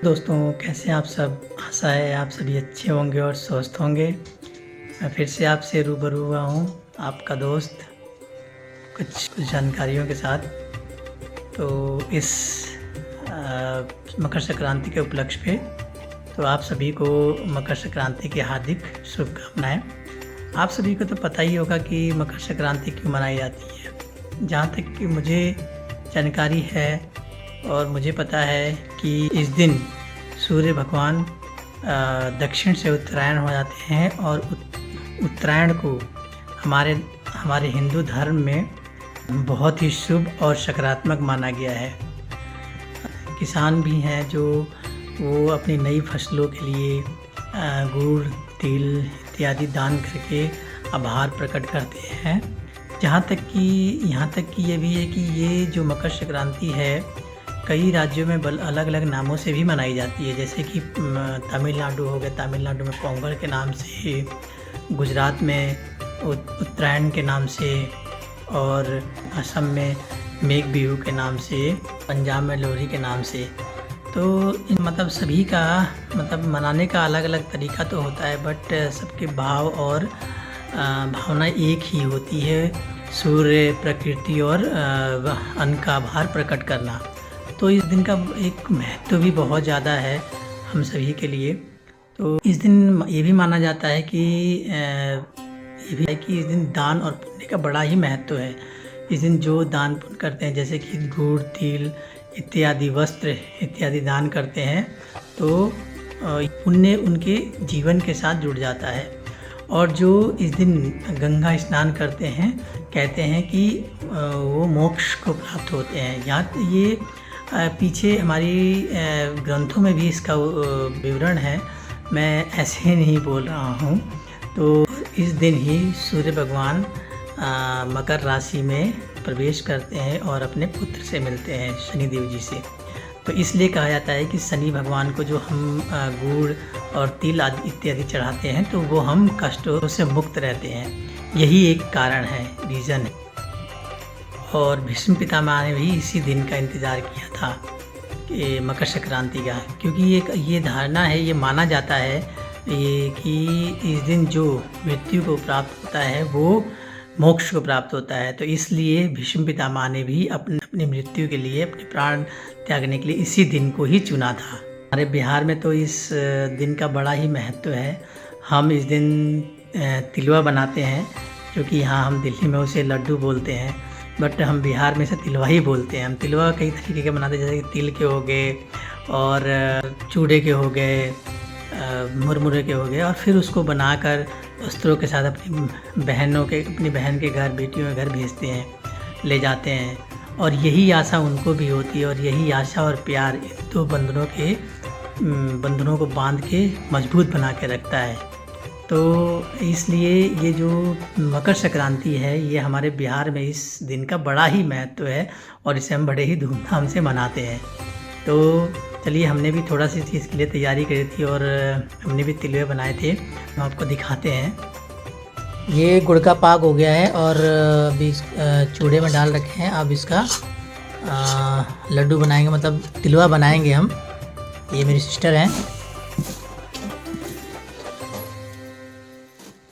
दोस्तों, कैसे हैं आप सब? आशा है आप सभी अच्छे होंगे और स्वस्थ होंगे। मैं फिर से आपसे रूबरू हुआ हूँ, आपका दोस्त, कुछ जानकारियों के साथ। तो इस मकर संक्रांति के उपलक्ष्य पे तो आप सभी को मकर संक्रांति की हार्दिक शुभकामनाएँ। आप सभी को तो पता ही होगा कि मकर संक्रांति क्यों मनाई जाती है। जहाँ तक कि मुझे जानकारी है और मुझे पता है कि इस दिन सूर्य भगवान दक्षिण से उत्तरायण हो जाते हैं और उत्तरायण को हमारे हमारे हिंदू धर्म में बहुत ही शुभ और सकारात्मक माना गया है। किसान भी हैं जो वो अपनी नई फसलों के लिए गुड़, तिल इत्यादि दान करके आभार प्रकट करते हैं। यहाँ तक कि ये भी है कि ये जो मकर संक्रांति है कई राज्यों में अलग अलग नामों से भी मनाई जाती है। जैसे कि तमिलनाडु हो गया, तमिलनाडु में पोंगल के नाम से, गुजरात में उत्तरायण के नाम से, और असम में मेघ बिहू के नाम से, पंजाब में लोहड़ी के नाम से। तो मतलब सभी का मतलब मनाने का अलग अलग तरीका तो होता है, बट सबके भाव और भावना एक ही होती है, सूर्य, प्रकृति और अन्न का आभार प्रकट करना। तो इस दिन का एक महत्व भी बहुत ज़्यादा है हम सभी के लिए। तो इस दिन ये भी माना जाता है कि इस दिन दान और पुण्य का बड़ा ही महत्व है। इस दिन जो दान पुण्य करते हैं, जैसे कि गुड़, तिल इत्यादि, वस्त्र इत्यादि दान करते हैं, तो पुण्य उनके जीवन के साथ जुड़ जाता है। और जो इस दिन गंगा स्नान करते हैं, कहते हैं कि वो मोक्ष को प्राप्त होते हैं। यहाँ ये पीछे हमारी ग्रंथों में भी इसका विवरण है, मैं ऐसे ही नहीं बोल रहा हूँ। तो इस दिन ही सूर्य भगवान मकर राशि में प्रवेश करते हैं और अपने पुत्र से मिलते हैं, शनिदेव जी से। तो इसलिए कहा जाता है कि शनि भगवान को जो हम गुड़ और तिल आदि इत्यादि चढ़ाते हैं, तो वो हम कष्टों से मुक्त रहते हैं। यही एक कारण है, रीज़न है। और भीष्म पितामह ने भी इसी दिन का इंतज़ार किया था कि मकर संक्रांति का, क्योंकि ये धारणा है, ये माना जाता है ये कि इस दिन जो मृत्यु को प्राप्त होता है वो मोक्ष को प्राप्त होता है। तो इसलिए भीष्म पितामह ने भी अपनी मृत्यु के लिए, अपने प्राण त्यागने के लिए इसी दिन को ही चुना था। हमारे बिहार में तो इस दिन का बड़ा ही महत्व है। हम इस दिन तिलवा बनाते हैं, क्योंकि यहाँ हम दिल्ली में उसे लड्डू बोलते हैं, बट हम बिहार में से तिलवा ही बोलते हैं। हम तिलवा कई तरीके के बनाते हैं, जैसे कि तिल के हो गए और चूड़े के हो गए, मुरमुरे के हो गए, और फिर उसको बनाकर वस्त्रों के साथ अपनी बहन के घर, बेटियों के घर भेजते हैं, ले जाते हैं। और यही आशा उनको भी होती है, और यही आशा और प्यार इन दो बंधनों को बांध के मजबूत बना के रखता है। तो इसलिए ये जो मकर संक्रांति है, ये हमारे बिहार में इस दिन का बड़ा ही महत्व है और इसे हम बड़े ही धूमधाम से मनाते हैं। तो चलिए, हमने भी थोड़ा सी चीज़ के लिए तैयारी करी थी और हमने भी तिलवे बनाए थे, हम आपको दिखाते हैं। ये गुड़ का पाक हो गया है और अभी चूड़े में डाल रखे हैं। अब इसका लड्डू बनाएंगे, मतलब तिलवा बनाएंगे हम। ये मेरी सिस्टर हैं,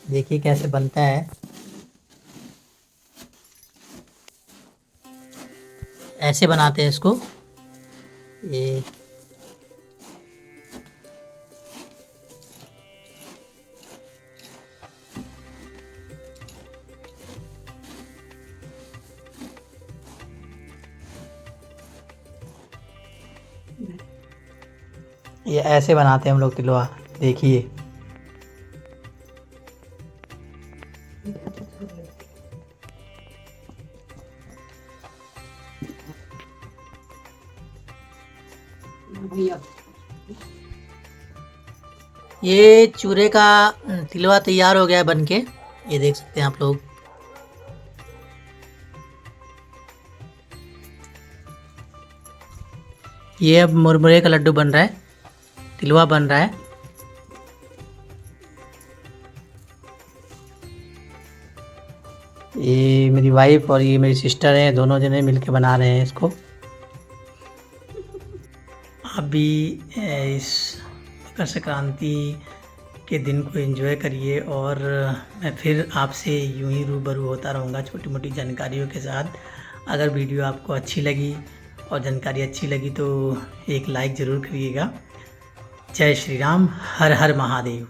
देखिए कैसे बनता है। ऐसे बनाते हैं इसको। ये ऐसे बनाते हैं हम लोग तिलवा, देखिए। ये चूरे का तिलवा तैयार हो गया है बनके, ये देख सकते हैं आप लोग। ये अब मुरमुरे का लड्डू बन रहा है, तिलवा बन रहा है। ये मेरी वाइफ और ये मेरी सिस्टर है, दोनों जने मिलके बना रहे हैं इसको। आप भी इस मकर संक्रांति के दिन को एंजॉय करिए, और मैं फिर आपसे यूं ही रूबरू होता रहूँगा छोटी मोटी जानकारियों के साथ। अगर वीडियो आपको अच्छी लगी और जानकारी अच्छी लगी तो एक लाइक ज़रूर करिएगा। जय श्री राम, हर हर महादेव।